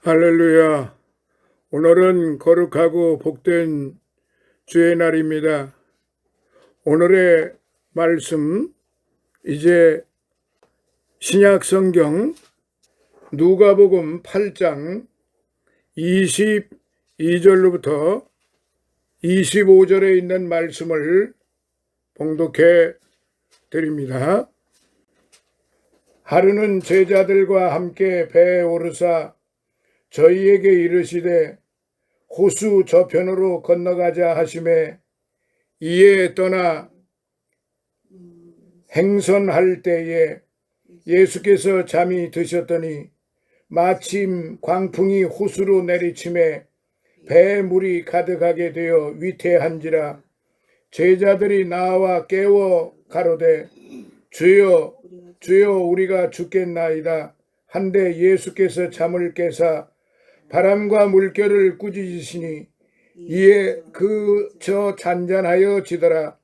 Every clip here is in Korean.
할렐루야. 오늘은 거룩하고 복된 주의 날입니다. 오늘의 말씀, 이제 신약 성경 누가복음 8장 22절로부터 25절에 있는 말씀을 봉독해 드립니다. 하루는 제자들과 함께 배에 오르사 저희에게 이르시되 호수 저편으로 건너가자 하시매 이에 떠나 행선할 때에 예수께서 잠이 드셨더니 마침 광풍이 호수로 내리침에 배에 물이 가득하게 되어 위태한지라 제자들이 나와 깨워 가로되 주여 주여 우리가 죽겠나이다 한데 예수께서 잠을 깨사 바람과 물결을 꾸짖으시니 이에 저 잔잔하여 지더라.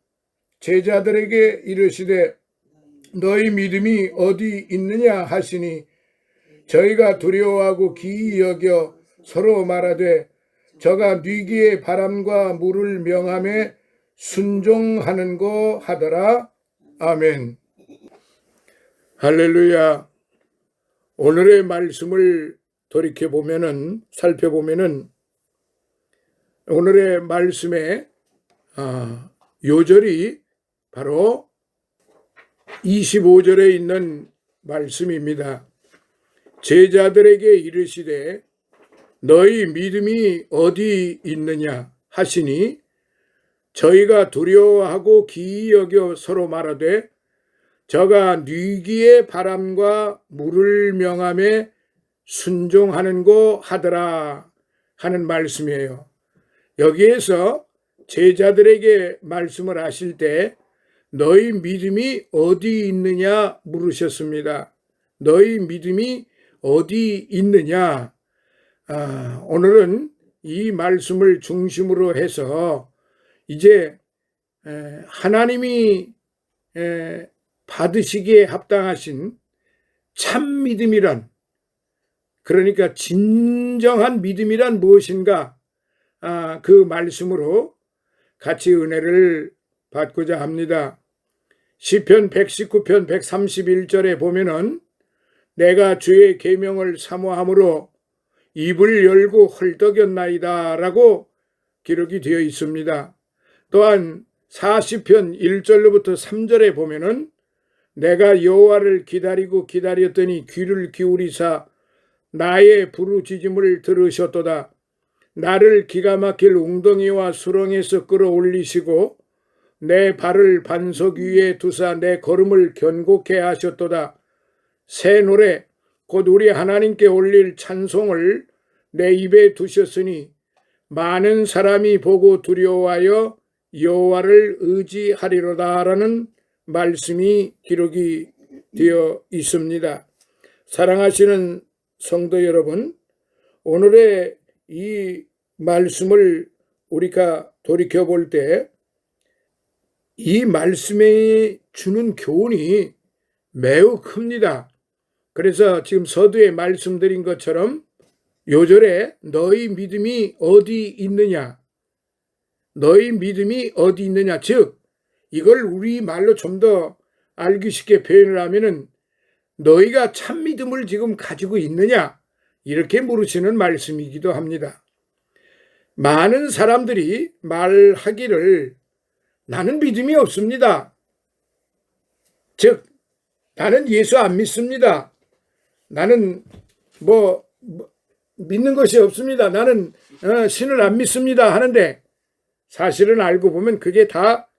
제자들에게 이르시되 너희 믿음이 어디 있느냐 하시니 저희가 두려워하고 기이 여겨 서로 말하되 저가 뉘기에 바람과 물을 명함에 순종하는 거 하더라. 아멘. 할렐루야. 오늘의 말씀을 살펴보면은 오늘의 말씀의 요절이 바로 25절에 있는 말씀입니다. 제자들에게 이르시되 너희 믿음이 어디 있느냐 하시니 저희가 두려워하고 기이 여겨 서로 말하되 저가 뉘기의 바람과 물을 명함에 순종하는 거 하더라 하는 말씀이에요. 여기에서 제자들에게 말씀을 하실 때 너희 믿음이 어디 있느냐 물으셨습니다. 너희 믿음이 어디 있느냐? 오늘은 이 말씀을 중심으로 해서 이제 하나님이 받으시기에 합당하신 참 믿음이란, 그러니까 진정한 믿음이란 무엇인가, 그 말씀으로 같이 은혜를 받고자 합니다. 시편 119편 131절에 보면은 내가 주의 계명을 사모함으로 입을 열고 헐떡였나이다 라고 기록이 되어 있습니다. 또한 40편 1절로부터 3절에 보면은 내가 여호와를 기다리고 기다렸더니 귀를 기울이사 나의 부르짖음을 들으셨도다. 나를 기가 막힐 웅덩이와 수렁에서 끌어올리시고 내 발을 반석 위에 두사 내 걸음을 견고케 하셨도다. 새 노래 곧 우리 하나님께 올릴 찬송을 내 입에 두셨으니 많은 사람이 보고 두려워하여 여호와를 의지하리로다라는 말씀이 기록이 되어 있습니다. 사랑하시는 성도 여러분, 오늘의 이 말씀을 우리가 돌이켜볼 때 이 말씀에 주는 교훈이 매우 큽니다. 그래서 지금 서두에 말씀드린 것처럼 요절에 너희 믿음이 어디 있느냐, 너희 믿음이 어디 있느냐, 즉 이걸 우리말로 좀 더 알기 쉽게 표현을 하면은 너희가 참 믿음을 지금 가지고 있느냐, 이렇게 물으시는 말씀이기도 합니다. 많은 사람들이 말하기를 나는 믿음이 없습니다. 즉 나는 예수 안 믿습니다. 나는 믿는 것이 없습니다. 나는 신을 안 믿습니다 하는데 사실은 알고 보면 그게 다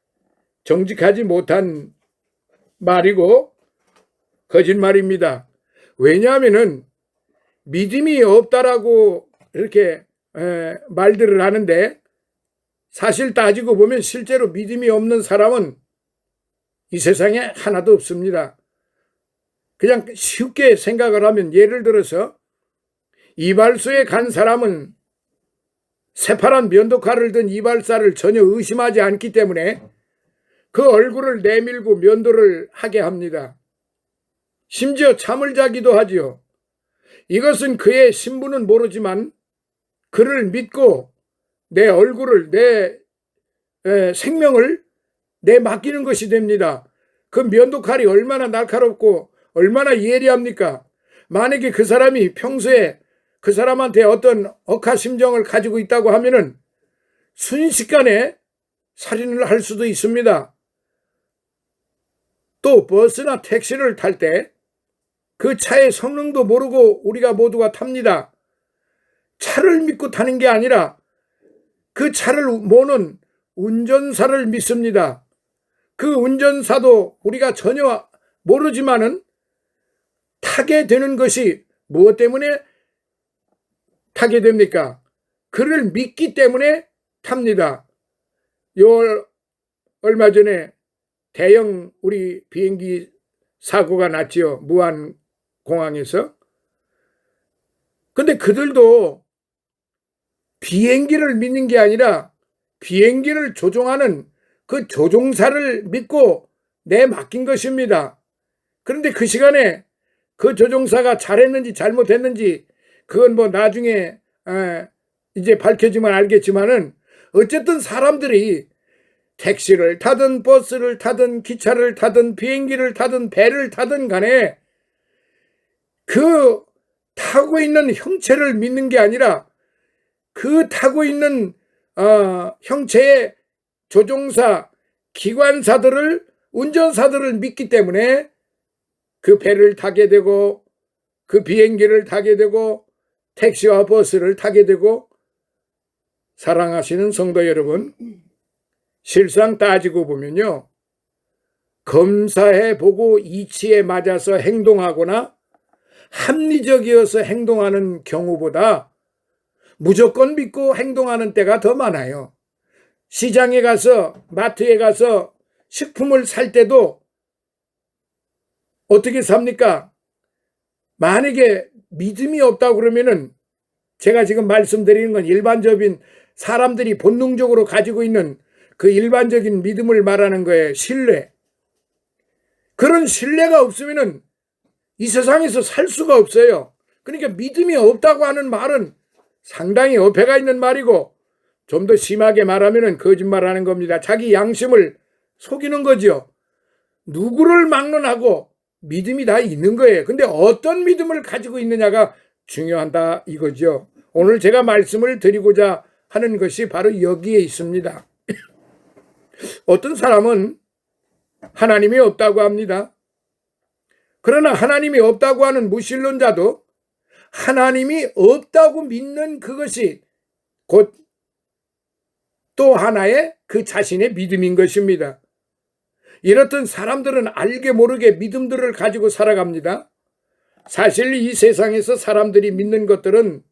정직하지 못한 말이고 거짓말입니다. 왜냐하면은 믿음이 없다라고 이렇게 말들을 하는데 사실 따지고 보면 실제로 믿음이 없는 사람은 이 세상에 하나도 없습니다. 그냥 쉽게 생각을 하면 예를 들어서 이발소에 간 사람은 새파란 면도칼을 든 이발사를 전혀 의심하지 않기 때문에 그 얼굴을 내밀고 면도를 하게 합니다. 심지어 잠을 자기도 하지요. 이것은 그의 신분은 모르지만 그를 믿고 내 얼굴을, 내 생명을 내 맡기는 것이 됩니다. 그 면도칼이 얼마나 날카롭고 얼마나 예리합니까? 만약에 그 사람이 평소에 그 사람한테 어떤 억하심정을 가지고 있다고 하면은 순식간에 살인을 할 수도 있습니다. 또 버스나 택시를 탈 때 그 차의 성능도 모르고 우리가 모두가 탑니다. 차를 믿고 타는 게 아니라 그 차를 모는 운전사를 믿습니다. 그 운전사도 우리가 전혀 모르지만은 타게 되는 것이 무엇 때문에 타게 됩니까? 그를 믿기 때문에 탑니다. 얼마 전에 대형 우리 비행기 사고가 났지요. 무안공항에서. 근데 그들도 비행기를 믿는 게 아니라 비행기를 조종하는 그 조종사를 믿고 맡긴 것입니다. 그런데 그 시간에 그 조종사가 잘했는지 잘못했는지 그건 뭐 나중에 이제 밝혀지면 알겠지만은 어쨌든 사람들이 택시를 타든 버스를 타든 기차를 타든 비행기를 타든 배를 타든 간에 그 타고 있는 형체를 믿는 게 아니라 그 타고 있는 형체의 조종사, 기관사들을, 운전사들을 믿기 때문에 그 배를 타게 되고 그 비행기를 타게 되고 택시와 버스를 타게 되고. 사랑하시는 성도 여러분, 실상 따지고 보면요, 검사해 보고 이치에 맞아서 행동하거나 합리적이어서 행동하는 경우보다 무조건 믿고 행동하는 때가 더 많아요. 시장에 가서, 마트에 가서 식품을 살 때도 어떻게 삽니까? 만약에 믿음이 없다고 그러면은, 제가 지금 말씀드리는 건 일반적인 사람들이 본능적으로 가지고 있는 그 일반적인 믿음을 말하는 거예요. 신뢰. 그런 신뢰가 없으면은 이 세상에서 살 수가 없어요. 그러니까 믿음이 없다고 하는 말은 상당히 어폐가 있는 말이고, 좀 더 심하게 말하면은 거짓말하는 겁니다. 자기 양심을 속이는 거죠. 누구를 막론하고 믿음이 다 있는 거예요. 근데 어떤 믿음을 가지고 있느냐가 중요하다 이거죠. 오늘 제가 말씀을 드리고자 하는 것이 바로 여기에 있습니다. 어떤 사람은 하나님이 없다고 합니다. 그러나 하나님이 없다고 하는 무신론자도 하나님이 없다고 믿는 그것이 곧 또 하나의 그 자신의 믿음인 것입니다. 이렇듯 사람들은 알게 모르게 믿음들을 가지고 살아갑니다. 사실 이 세상에서 사람들이 믿는 것들은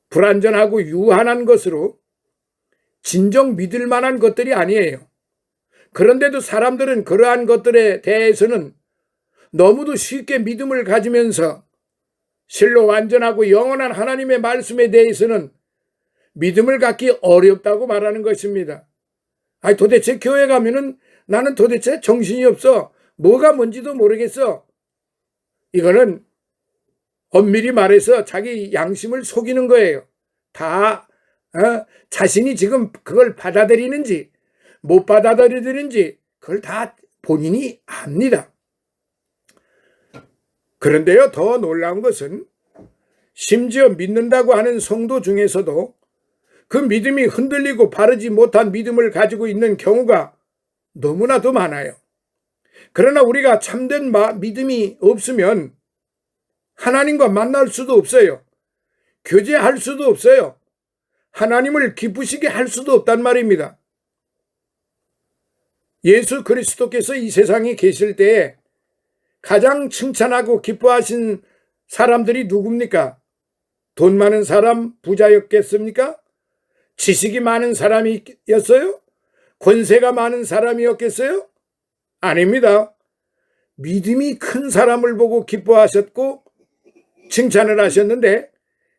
불완전하고 유한한 것으로 진정 믿을 만한 것들이 아니에요. 그런데도 사람들은 그러한 것들에 대해서는 너무도 쉽게 믿음을 가지면서 실로 완전하고 영원한 하나님의 말씀에 대해서는 믿음을 갖기 어렵다고 말하는 것입니다. 아니, 도대체 교회 가면은 나는 도대체 정신이 없어. 뭐가 뭔지도 모르겠어. 이거는 엄밀히 말해서 자기 양심을 속이는 거예요. 다 자신이 지금 그걸 받아들이는지 못 받아들이는지 그걸 다 본인이 압니다. 그런데요, 더 놀라운 것은 심지어 믿는다고 하는 성도 중에서도 그 믿음이 흔들리고 바르지 못한 믿음을 가지고 있는 경우가 너무나도 많아요. 그러나 우리가 참된 믿음이 없으면 하나님과 만날 수도 없어요. 교제할 수도 없어요. 하나님을 기쁘시게 할 수도 없단 말입니다. 예수 그리스도께서 이 세상에 계실 때에 가장 칭찬하고 기뻐하신 사람들이 누굽니까? 돈 많은 사람, 부자였겠습니까? 지식이 많은 사람이었어요? 권세가 많은 사람이었겠어요? 아닙니다. 믿음이 큰 사람을 보고 기뻐하셨고 칭찬을 하셨는데,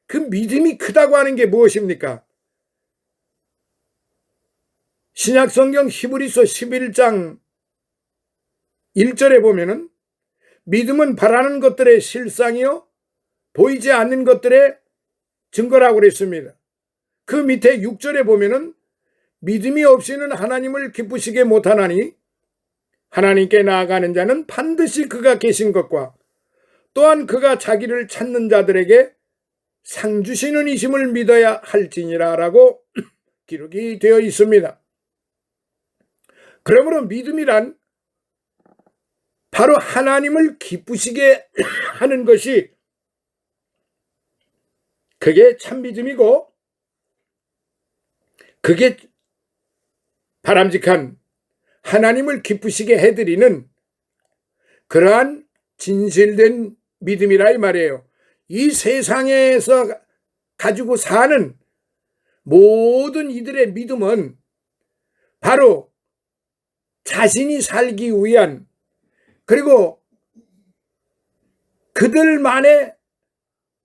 그 믿음이 크다고 하는 게 무엇입니까? 신약성경 히브리서 11장 1절에 보면은 믿음은 바라는 것들의 실상이요 보이지 않는 것들의 증거라고 그랬습니다. 그 밑에 6절에 보면은 믿음이 없이는 하나님을 기쁘시게 못하나니 하나님께 나아가는 자는 반드시 그가 계신 것과 또한 그가 자기를 찾는 자들에게 상 주시는 이심을 믿어야 할지니라 라고 기록이 되어 있습니다. 그러므로 믿음이란 바로 하나님을 기쁘시게 하는 것이 그게 참 믿음이고 그게 바람직한 하나님을 기쁘시게 해드리는 그러한 진실된 믿음이라 이 말이에요. 이 세상에서 가지고 사는 모든 이들의 믿음은 바로 자신이 살기 위한 그리고 그들만의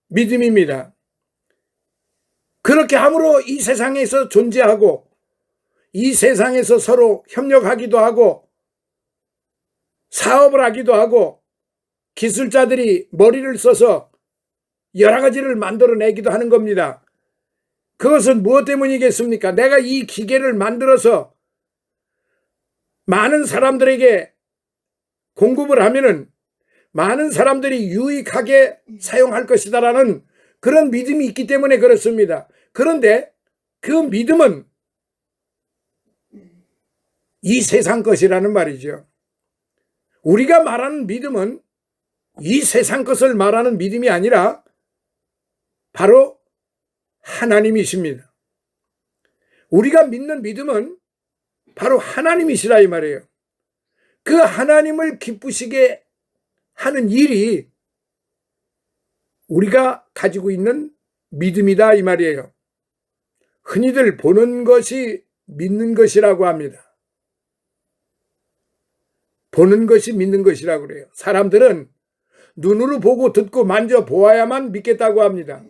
믿음입니다. 그렇게 함으로 이 세상에서 존재하고 이 세상에서 서로 협력하기도 하고 사업을 하기도 하고 기술자들이 머리를 써서 여러 가지를 만들어내기도 하는 겁니다. 그것은 무엇 때문이겠습니까? 내가 이 기계를 만들어서 많은 사람들에게 공급을 하면은 많은 사람들이 유익하게 사용할 것이다라는 그런 믿음이 있기 때문에 그렇습니다. 그런데 그 믿음은 이 세상 것이라는 말이죠. 우리가 말하는 믿음은 이 세상 것을 말하는 믿음이 아니라 바로 하나님이십니다. 우리가 믿는 믿음은 바로 하나님이시라 이 말이에요. 그 하나님을 기쁘시게 하는 일이 우리가 가지고 있는 믿음이다 이 말이에요. 흔히들 보는 것이 믿는 것이라고 합니다. 보는 것이 믿는 것이라고 그래요. 사람들은 눈으로 보고 듣고 만져보아야만 믿겠다고 합니다.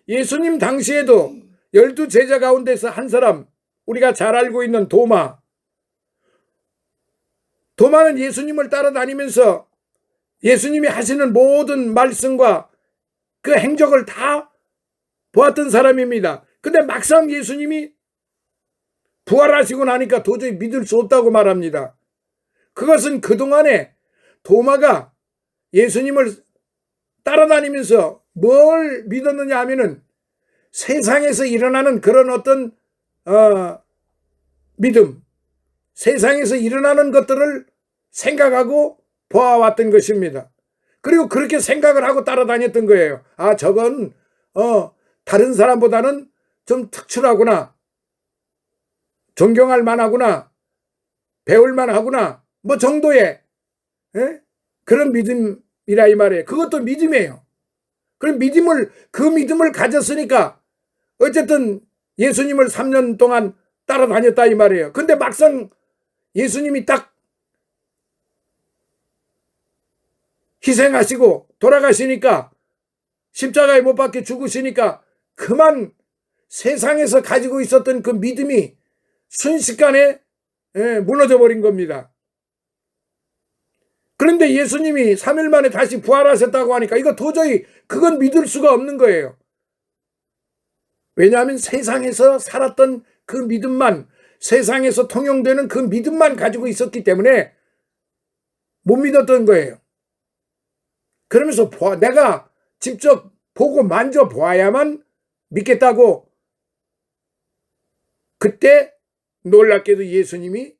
예수님 당시에도 12제자 가운데서 한 사람, 우리가 잘 알고 있는 도마는 예수님을 따라다니면서 예수님이 하시는 모든 말씀과 그 행적을 다 보았던 사람입니다. 근데 막상 예수님이 부활하시고 나니까 도저히 믿을 수 없다고 말합니다. 그것은 그동안에 도마가 예수님을 따라다니면서 뭘 믿었느냐 하면은 세상에서 일어나는 그런 어떤 믿음, 세상에서 일어나는 것들을 생각하고 보아왔던 것입니다. 그리고 그렇게 생각을 하고 따라다녔던 거예요. 아, 저건 다른 사람보다는 좀 특출하구나, 존경할 만하구나, 배울 만하구나, 뭐 정도의 그런 믿음이라 이 말이에요. 그것도 믿음이에요. 그럼 그 믿음을 가졌으니까 어쨌든 예수님을 3년 동안 따라다녔다 이 말이에요. 근데 막상 예수님이 딱 희생하시고 돌아가시니까 십자가에 못 박혀 죽으시니까 그만 세상에서 가지고 있었던 그 믿음이 순식간에 무너져 버린 겁니다. 그런데 예수님이 3일 만에 다시 부활하셨다고 하니까 이거 도저히 그건 믿을 수가 없는 거예요. 왜냐하면 세상에서 살았던 그 믿음만, 세상에서 통용되는 그 믿음만 가지고 있었기 때문에 못 믿었던 거예요. 그러면서 내가 직접 보고 만져보아야만 믿겠다고. 그때 놀랍게도 예수님이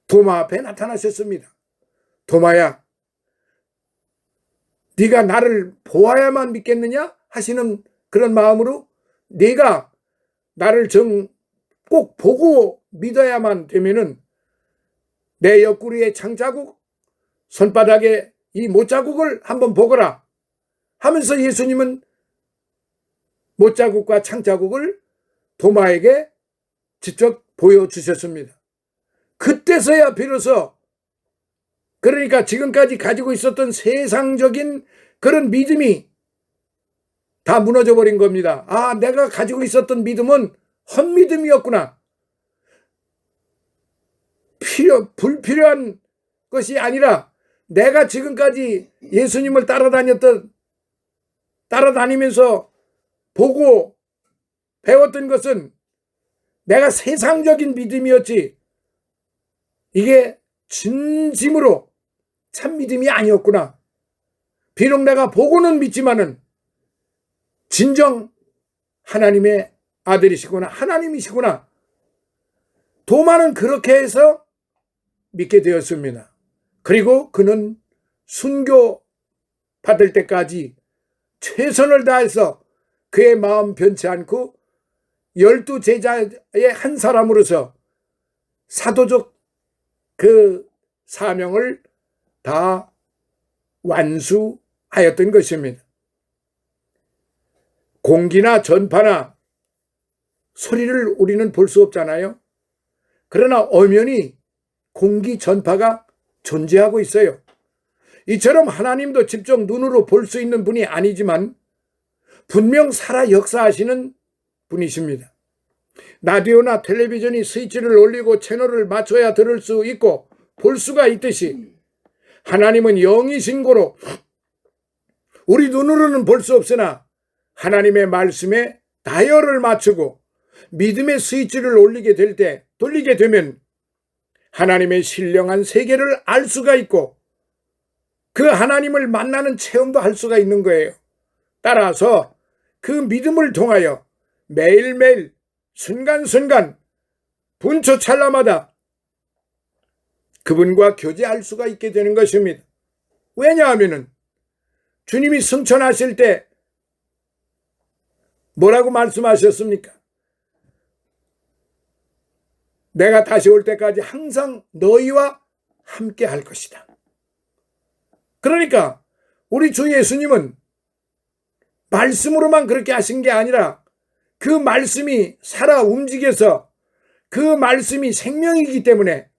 도마 앞에 나타나셨습니다. 도마야, 네가 나를 보아야만 믿겠느냐 하시는 그런 마음으로 네가 나를 꼭 보고 믿어야만 되면은 내 옆구리에 창자국, 손바닥에 이 못자국을 한번 보거라 하면서 예수님은 못자국과 창자국을 도마에게 직접 보여주셨습니다. 그때서야 비로소, 그러니까 지금까지 가지고 있었던 세상적인 그런 믿음이 다 무너져 버린 겁니다. 아, 내가 가지고 있었던 믿음은 헛믿음이었구나. 불필요한 것이 아니라 내가 지금까지 예수님을 따라다녔던 따라다니면서 보고 배웠던 것은 내가 세상적인 믿음이었지 이게 진심으로 참 믿음이 아니었구나. 비록 내가 보고는 믿지만은 진정 하나님의 아들이시구나, 하나님이시구나. 도마는 그렇게 해서 믿게 되었습니다. 그리고 그는 순교 받을 때까지 최선을 다해서 그의 마음 변치 않고 12 제자의 한 사람으로서 사도적 그 사명을 다 완수하였던 것입니다. 공기나 전파나 소리를 우리는 볼 수 없잖아요. 그러나 엄연히 공기, 전파가 존재하고 있어요. 이처럼 하나님도 직접 눈으로 볼 수 있는 분이 아니지만 분명 살아 역사하시는 분이십니다. 라디오나 텔레비전이 스위치를 올리고 채널을 맞춰야 들을 수 있고 볼 수가 있듯이 하나님은 영이신 고로 우리 눈으로는 볼 수 없으나 하나님의 말씀에 다이얼을 맞추고 믿음의 스위치를 돌리게 되면 하나님의 신령한 세계를 알 수가 있고 그 하나님을 만나는 체험도 할 수가 있는 거예요. 따라서 그 믿음을 통하여 매일매일 순간순간 분초 찰나마다 그분과 교제할 수가 있게 되는 것입니다. 왜냐하면 주님이 승천하실 때 뭐라고 말씀하셨습니까? 내가 다시 올 때까지 항상 너희와 함께 할 것이다. 그러니까 우리 주 예수님은 말씀으로만 그렇게 하신 게 아니라 그 말씀이 살아 움직여서 그 말씀이 생명이기 때문에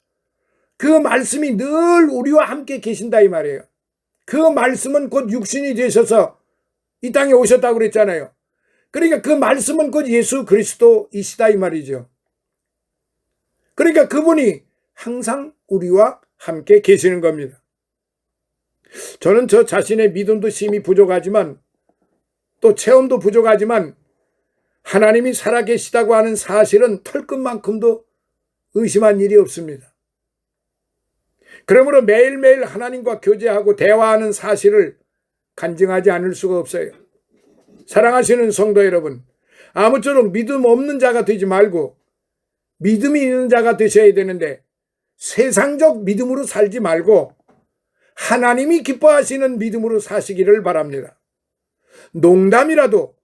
그 말씀이 늘 우리와 함께 계신다 이 말이에요. 그 말씀은 곧 육신이 되셔서 이 땅에 오셨다고 그랬잖아요. 그러니까 그 말씀은 곧 예수 그리스도이시다 이 말이죠. 그러니까 그분이 항상 우리와 함께 계시는 겁니다. 저는 저 자신의 믿음도 심히 부족하지만 또 체험도 부족하지만 하나님이 살아계시다고 하는 사실은 털끝만큼도 의심한 일이 없습니다. 그러므로 매일매일 하나님과 교제하고 대화하는 사실을 간증하지 않을 수가 없어요. 사랑하시는 성도 여러분, 아무쪼록 믿음 없는 자가 되지 말고 믿음이 있는 자가 되셔야 되는데 세상적 믿음으로 살지 말고 하나님이 기뻐하시는 믿음으로 사시기를 바랍니다. 농담이라도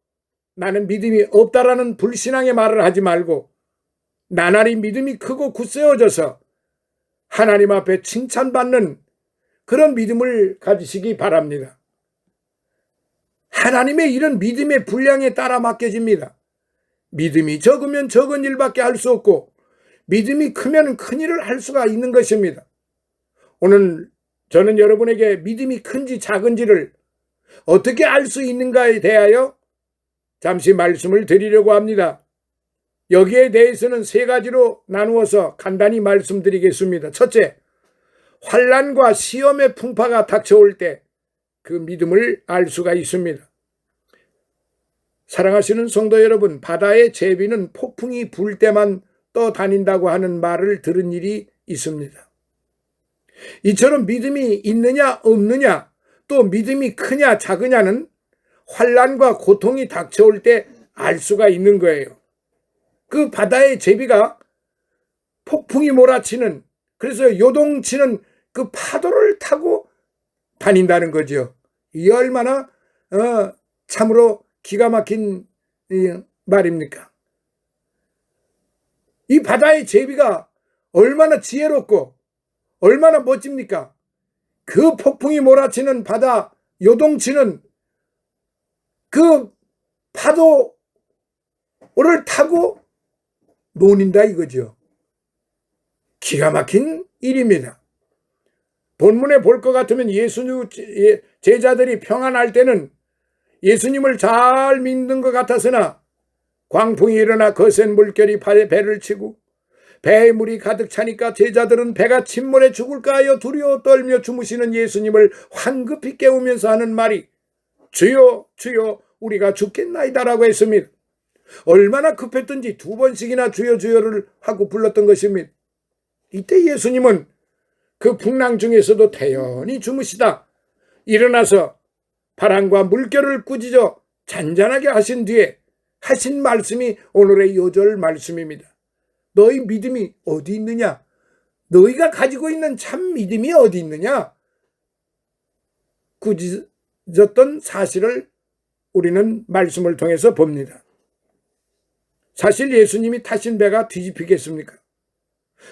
나는 믿음이 없다라는 불신앙의 말을 하지 말고 나날이 믿음이 크고 굳세어져서 하나님 앞에 칭찬받는 그런 믿음을 가지시기 바랍니다. 하나님의 일은 믿음의 분량에 따라 맡겨집니다. 믿음이 적으면 적은 일밖에 할 수 없고 믿음이 크면 큰 일을 할 수가 있는 것입니다. 오늘 저는 여러분에게 믿음이 큰지 작은지를 어떻게 알 수 있는가에 대하여 잠시 말씀을 드리려고 합니다. 여기에 대해서는 세 가지로 나누어서 간단히 말씀드리겠습니다. 첫째, 환난과 시험의 풍파가 닥쳐올 때 그 믿음을 알 수가 있습니다. 사랑하시는 성도 여러분, 바다의 제비는 폭풍이 불 때만 떠다닌다고 하는 말을 들은 일이 있습니다. 이처럼 믿음이 있느냐 없느냐 또 믿음이 크냐 작으냐는 환난과 고통이 닥쳐올 때 알 수가 있는 거예요. 그 바다의 제비가 폭풍이 몰아치는, 그래서 요동치는 그 파도를 타고 다닌다는 거죠. 이 얼마나 참으로 기가 막힌 말입니까? 이 바다의 제비가 얼마나 지혜롭고 얼마나 멋집니까? 그 폭풍이 몰아치는 바다, 요동치는 그 파도를 타고 논인다 이거죠. 기가 막힌 일입니다. 본문에 볼 것 같으면 예수님 제자들이 평안할 때는 예수님을 잘 믿는 것 같았으나 광풍이 일어나 거센 물결이 배를 치고 배에 물이 가득 차니까 제자들은 배가 침몰해 죽을까 하여 두려워 떨며 주무시는 예수님을 황급히 깨우면서 하는 말이 주여 주여 우리가 죽겠나이다라고 했습니다. 얼마나 급했던지 2번씩이나 주여 주여를 하고 불렀던 것입니다. 이때 예수님은 그 풍랑 중에서도 태연히 주무시다 일어나서 바람과 물결을 꾸짖어 잔잔하게 하신 뒤에 하신 말씀이 오늘의 요절 말씀입니다. 너희 믿음이 어디 있느냐? 너희가 가지고 있는 참 믿음이 어디 있느냐? 꾸짖었던 사실을 우리는 말씀을 통해서 봅니다. 사실 예수님이 타신 배가 뒤집히겠습니까?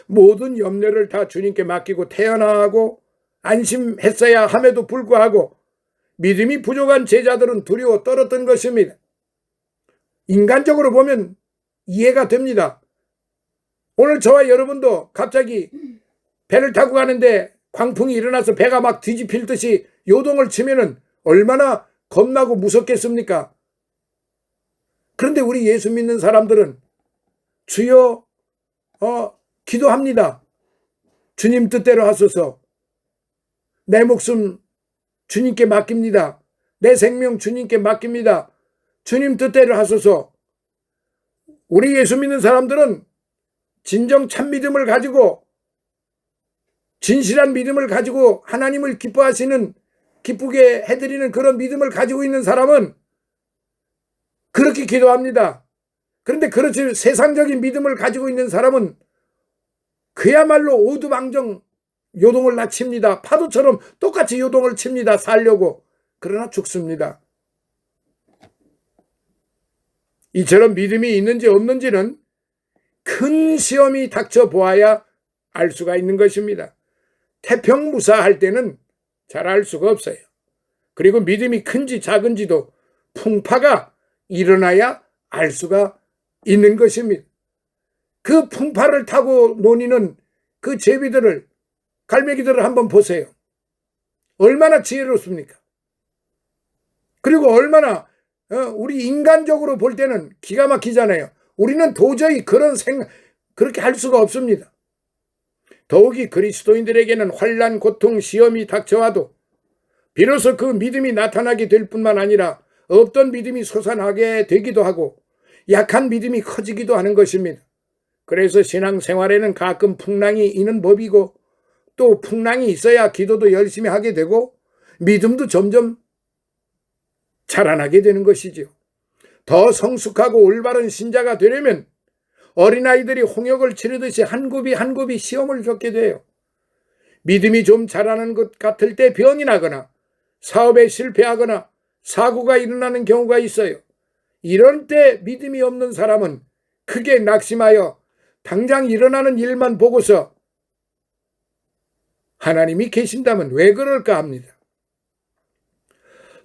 모든 염려를 다 주님께 맡기고 태어나고 안심했어야 함에도 불구하고 믿음이 부족한 제자들은 두려워 떨었던 것입니다. 인간적으로 보면 이해가 됩니다. 오늘 저와 여러분도 갑자기 배를 타고 가는데 광풍이 일어나서 배가 막 뒤집힐 듯이 요동을 치면은 얼마나 겁나고 무섭겠습니까? 그런데 우리 예수 믿는 사람들은 주여 기도합니다. 주님 뜻대로 하소서. 내 목숨 주님께 맡깁니다. 내 생명 주님께 맡깁니다. 주님 뜻대로 하소서. 우리 예수 믿는 사람들은 진정 참 믿음을 가지고 진실한 믿음을 가지고 하나님을 기쁘게 해드리는 그런 믿음을 가지고 있는 사람은 그렇게 기도합니다. 그런데 그렇지 세상적인 믿음을 가지고 있는 사람은 그야말로 오두방정 요동을 낮칩니다. 파도처럼 똑같이 요동을 칩니다. 살려고. 그러나 죽습니다. 이처럼 믿음이 있는지 없는지는 큰 시험이 닥쳐 보아야 알 수가 있는 것입니다. 태평무사할 때는 잘 알 수가 없어요. 그리고 믿음이 큰지 작은지도 풍파가 일어나야 알 수가 있는 것입니다. 그 풍파를 타고 노니는 그 제비들을 갈매기들을 한번 보세요. 얼마나 지혜롭습니까? 그리고 얼마나 우리 인간적으로 볼 때는 기가 막히잖아요. 우리는 도저히 그렇게 할 수가 없습니다. 더욱이 그리스도인들에게는 환난, 고통, 시험이 닥쳐와도 비로소 그 믿음이 나타나게 될 뿐만 아니라 없던 믿음이 솟아나게 되기도 하고 약한 믿음이 커지기도 하는 것입니다. 그래서 신앙생활에는 가끔 풍랑이 있는 법이고 또 풍랑이 있어야 기도도 열심히 하게 되고 믿음도 점점 자라나게 되는 것이죠. 더 성숙하고 올바른 신자가 되려면 어린아이들이 홍역을 치르듯이 한 굽이 한 굽이 시험을 겪게 돼요. 믿음이 좀 자라는 것 같을 때 병이 나거나 사업에 실패하거나 사고가 일어나는 경우가 있어요. 이런 때 믿음이 없는 사람은 크게 낙심하여 당장 일어나는 일만 보고서 하나님이 계신다면 왜 그럴까 합니다.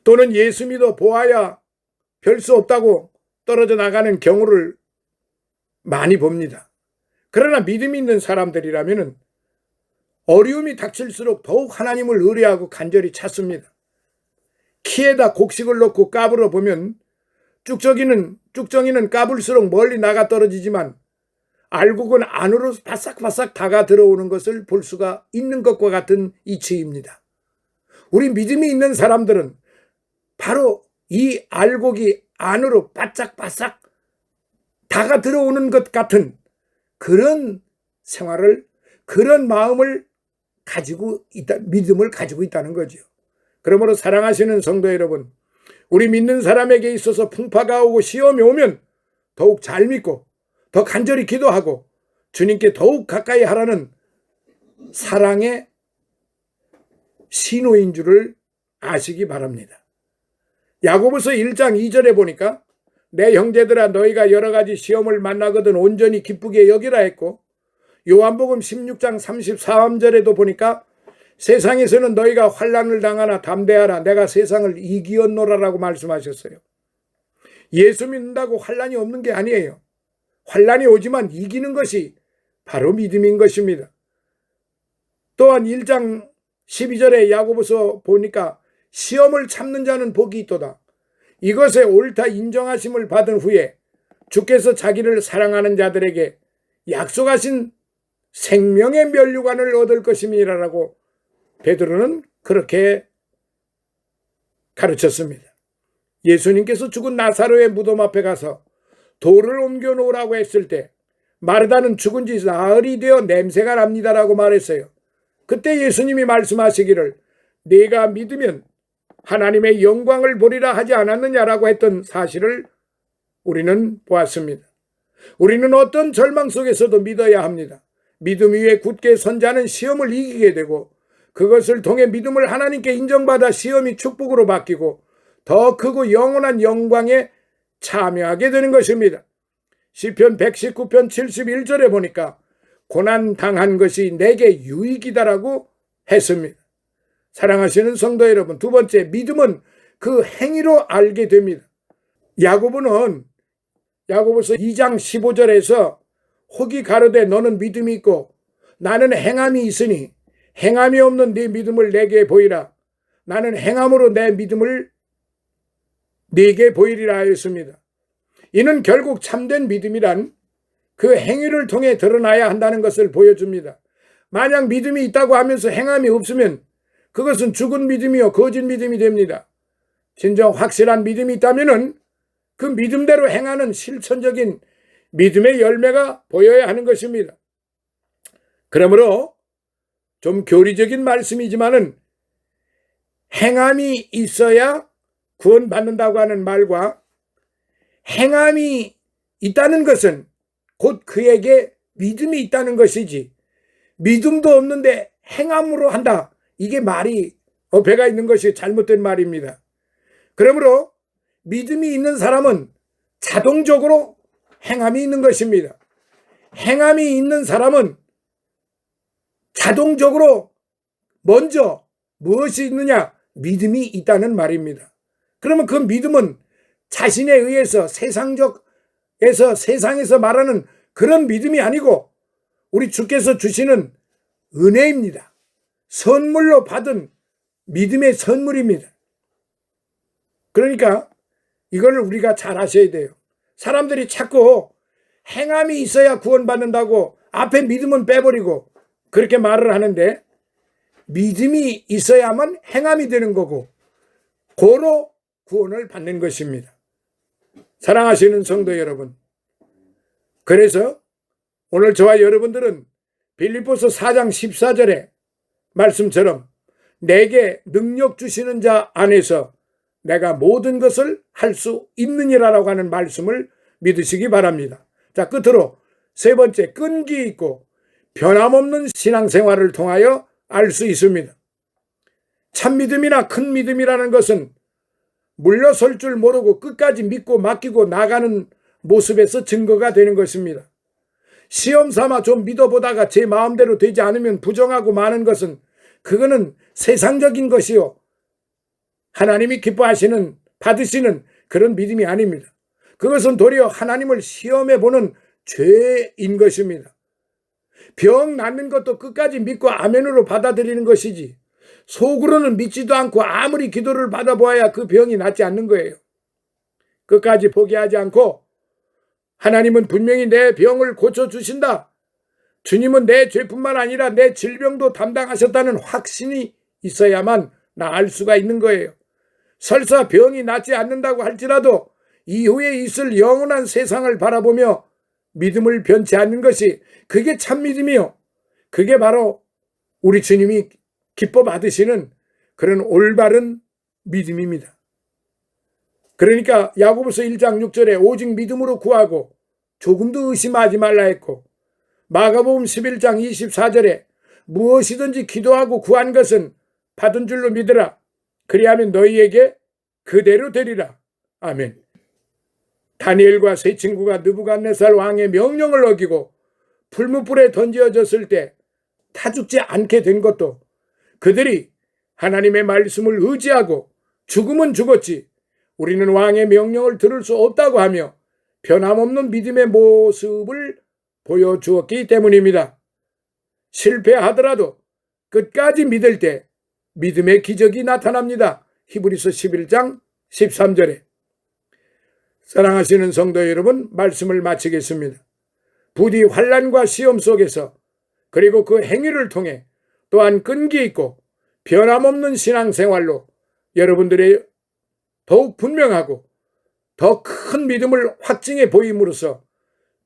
또는 예수 믿어 보아야 별 수 없다고 떨어져 나가는 경우를 많이 봅니다. 그러나 믿음이 있는 사람들이라면 어려움이 닥칠수록 더욱 하나님을 의뢰하고 간절히 찾습니다. 키에다 곡식을 넣고 까불어 보면 쭉정이는 까불수록 멀리 나가 떨어지지만 알곡은 안으로 바싹바싹 다가 들어오는 것을 볼 수가 있는 것과 같은 이치입니다. 우리 믿음이 있는 사람들은 바로 이 알곡이 안으로 바싹바싹 다가 들어오는 것 같은 그런 생활을, 그런 마음을 가지고 있다, 믿음을 가지고 있다는 거죠. 그러므로 사랑하시는 성도 여러분, 우리 믿는 사람에게 있어서 풍파가 오고 시험이 오면 더욱 잘 믿고 더 간절히 기도하고 주님께 더욱 가까이 하라는 사랑의 신호인 줄을 아시기 바랍니다. 야고보서 1장 2절에 보니까 내 형제들아 너희가 여러 가지 시험을 만나거든 온전히 기쁘게 여기라 했고, 요한복음 16장 34절에도 보니까 세상에서는 너희가 환난을 당하나 담대하라 내가 세상을 이기었노라라고 말씀하셨어요. 예수 믿는다고 환난이 없는 게 아니에요. 환난이 오지만 이기는 것이 바로 믿음인 것입니다. 또한 1장 12절에 야고보서 보니까 시험을 참는 자는 복이 있도다. 이것에 옳다 인정하심을 받은 후에 주께서 자기를 사랑하는 자들에게 약속하신 생명의 면류관을 얻을 것임이라고 베드로는 그렇게 가르쳤습니다. 예수님께서 죽은 나사로의 무덤 앞에 가서 돌을 옮겨 놓으라고 했을 때 마르다는 죽은 지 나흘이 되어 냄새가 납니다라고 말했어요. 그때 예수님이 말씀하시기를 네가 믿으면 하나님의 영광을 보리라 하지 않았느냐라고 했던 사실을 우리는 보았습니다. 우리는 어떤 절망 속에서도 믿어야 합니다. 믿음 위에 굳게 선 자는 시험을 이기게 되고 그것을 통해 믿음을 하나님께 인정받아 시험이 축복으로 바뀌고 더 크고 영원한 영광에 참여하게 되는 것입니다. 시편 119편 71절에 보니까 고난 당한 것이 내게 유익이다라고 했습니다. 사랑하시는 성도 여러분, 두 번째, 믿음은 그 행위로 알게 됩니다. 야고보는 야고보서 2장 15절에서 혹이 가로되 너는 믿음이 있고 나는 행함이 있으니 행함이 없는 네 믿음을 내게 보이라. 나는 행함으로 내 믿음을 네게 보이리라 하였습니다. 이는 결국 참된 믿음이란 그 행위를 통해 드러나야 한다는 것을 보여줍니다. 만약 믿음이 있다고 하면서 행함이 없으면 그것은 죽은 믿음이요 거짓 믿음이 됩니다. 진정 확실한 믿음이 있다면 그 믿음대로 행하는 실천적인 믿음의 열매가 보여야 하는 것입니다. 그러므로 좀 교리적인 말씀이지만은 행함이 있어야 구원받는다고 하는 말과 행함이 있다는 것은 곧 그에게 믿음이 있다는 것이지 믿음도 없는데 행함으로 한다. 이게 말이 배가 있는 것이 잘못된 말입니다. 그러므로 믿음이 있는 사람은 자동적으로 행함이 있는 것입니다. 행함이 있는 사람은 자동적으로 먼저 무엇이 있느냐? 믿음이 있다는 말입니다. 그러면 그 믿음은 자신에 의해서 세상에서 말하는 그런 믿음이 아니고 우리 주께서 주시는 은혜입니다. 선물로 받은 믿음의 선물입니다. 그러니까 이걸 우리가 잘 아셔야 돼요. 사람들이 자꾸 행함이 있어야 구원받는다고 앞에 믿음은 빼버리고 그렇게 말을 하는데 믿음이 있어야만 행함이 되는 거고 고로 구원을 받는 것입니다. 사랑하시는 성도 여러분, 그래서 오늘 저와 여러분들은 빌립보서 4장 14절의 말씀처럼 내게 능력 주시는 자 안에서 내가 모든 것을 할 수 있느니라라고 하는 말씀을 믿으시기 바랍니다. 자, 끝으로 세 번째, 끈기 있고 변함없는 신앙생활을 통하여 알 수 있습니다. 참 믿음이나 큰 믿음이라는 것은 물러설 줄 모르고 끝까지 믿고 맡기고 나가는 모습에서 증거가 되는 것입니다. 시험 삼아 좀 믿어보다가 제 마음대로 되지 않으면 부정하고 마는 것은 그거는 세상적인 것이요 하나님이 기뻐하시는 받으시는 그런 믿음이 아닙니다. 그것은 도리어 하나님을 시험해 보는 죄인 것입니다. 병 낫는 것도 끝까지 믿고 아멘으로 받아들이는 것이지 속으로는 믿지도 않고 아무리 기도를 받아보아야 그 병이 낫지 않는 거예요. 끝까지 포기하지 않고 하나님은 분명히 내 병을 고쳐주신다. 주님은 내 죄뿐만 아니라 내 질병도 담당하셨다는 확신이 있어야만 나을 수가 있는 거예요. 설사 병이 낫지 않는다고 할지라도 이후에 있을 영원한 세상을 바라보며 믿음을 변치 않는 것이 그게 참 믿음이요. 그게 바로 우리 주님이 기뻐 받으시는 그런 올바른 믿음입니다. 그러니까 야고보서 1장 6절에 오직 믿음으로 구하고 조금도 의심하지 말라 했고 마가복음 11장 24절에 무엇이든지 기도하고 구한 것은 받은 줄로 믿으라. 그리하면 너희에게 그대로 되리라. 아멘. 다니엘과 세 친구가 느부갓네살 왕의 명령을 어기고 풀무불에 던져졌을 때 타 죽지 않게 된 것도 그들이 하나님의 말씀을 의지하고 죽으면 죽었지 우리는 왕의 명령을 들을 수 없다고 하며 변함없는 믿음의 모습을 보여주었기 때문입니다. 실패하더라도 끝까지 믿을 때 믿음의 기적이 나타납니다. 히브리서 11장 13절에. 사랑하시는 성도 여러분, 말씀을 마치겠습니다. 부디 환난과 시험 속에서 그리고 그 행위를 통해 또한 끈기 있고 변함없는 신앙생활로 여러분들의 더욱 분명하고 더 큰 믿음을 확증해 보임으로써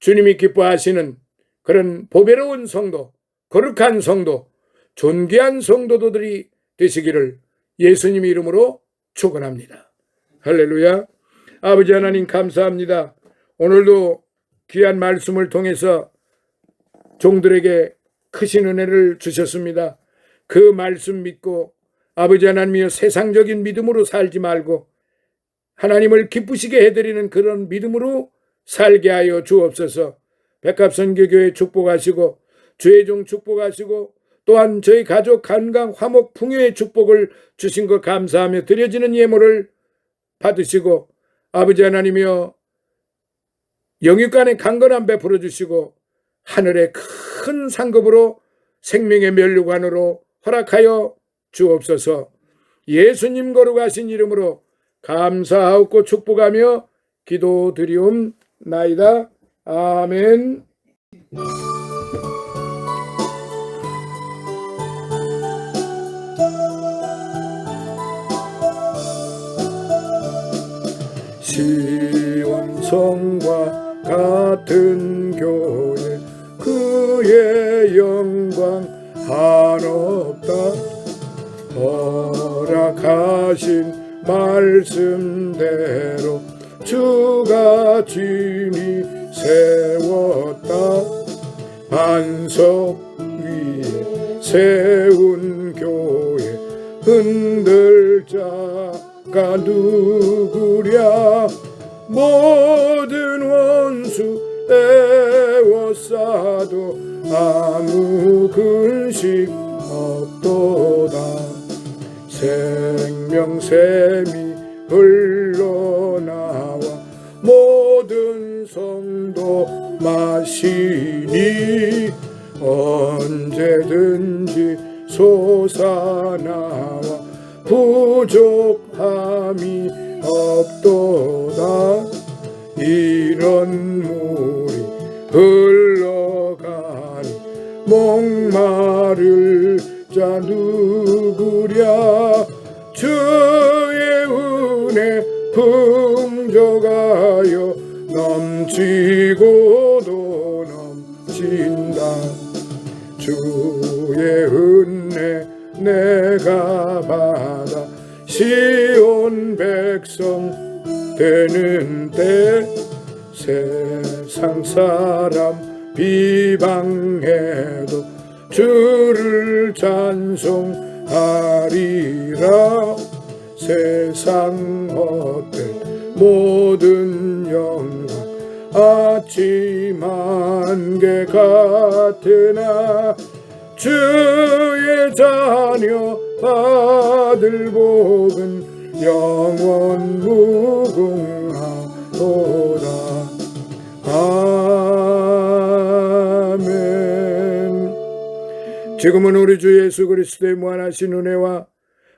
주님이 기뻐하시는 그런 보배로운 성도, 거룩한 성도, 존귀한 성도들이 되시기를 예수님 이름으로 축원합니다. 할렐루야. 아버지 하나님 감사합니다. 오늘도 귀한 말씀을 통해서 종들에게 크신 은혜를 주셨습니다. 그 말씀 믿고 아버지 하나님이여 세상적인 믿음으로 살지 말고 하나님을 기쁘시게 해드리는 그런 믿음으로 살게 하여 주옵소서. 백합선교교회 축복하시고 주의 종 축복하시고 또한 저희 가족 건강 화목 풍요의 축복을 주신 것 감사하며 드려지는 예물을 받으시고 아버지 하나님이여 영육간의 강건함 베풀어 주시고 하늘의 큰 상급으로 생명의 면류관으로 허락하여 주옵소서. 예수님 거룩하신 이름으로 감사하고 축복하며 기도드리옵나이다. 아멘. 시온성과 같은 교회 그의 영광 한없다. 허락하신 말씀대로 주가 진히 세웠다. 반석 위에 세운 교회 흔들 자가 누구랴. 모든 원수 에워싸도 아무 근심 없도다. 생명샘이 흘러나와 모든 성도 마시니 언제든지 솟아나와 부족함이 없도다. 이런 물이 흘러가니 목마를 자 누구랴. 주의 은혜 풍족하여 넘치고도 넘친다. 주의 은혜 내가 받아 시온 백성 되는 때 세상 사람 비방해도 주를 찬송하리라. 세상 헛된 모든 영광 아침 안개 같으나 주의 자녀 받을 복은 영원 무궁하도다. 아멘. 지금은 우리 주 예수 그리스도의 무한하신 은혜와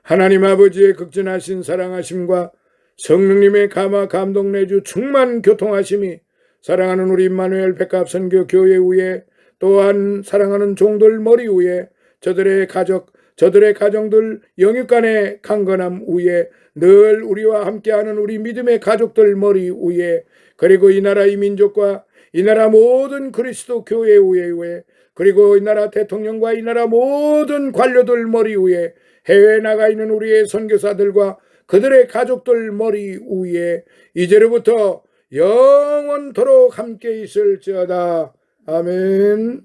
하나님 아버지의 극진하신 사랑하심과 성령님의 감화 감동 내주 충만 교통하심이 사랑하는 우리 임마누엘 백합선교 교회 위에 또한 사랑하는 종들 머리 위에 저들의 가족 저들의 가정들 영육간의 강건함 위에 늘 우리와 함께하는 우리 믿음의 가족들 머리 위에 그리고 이 나라 이 민족과 이 나라 모든 그리스도 교회 위에 그리고 이 나라 대통령과 이 나라 모든 관료들 머리 위에 해외에 나가 있는 우리의 선교사들과 그들의 가족들 머리 위에 이제로부터 영원토록 함께 있을지어다. 아멘.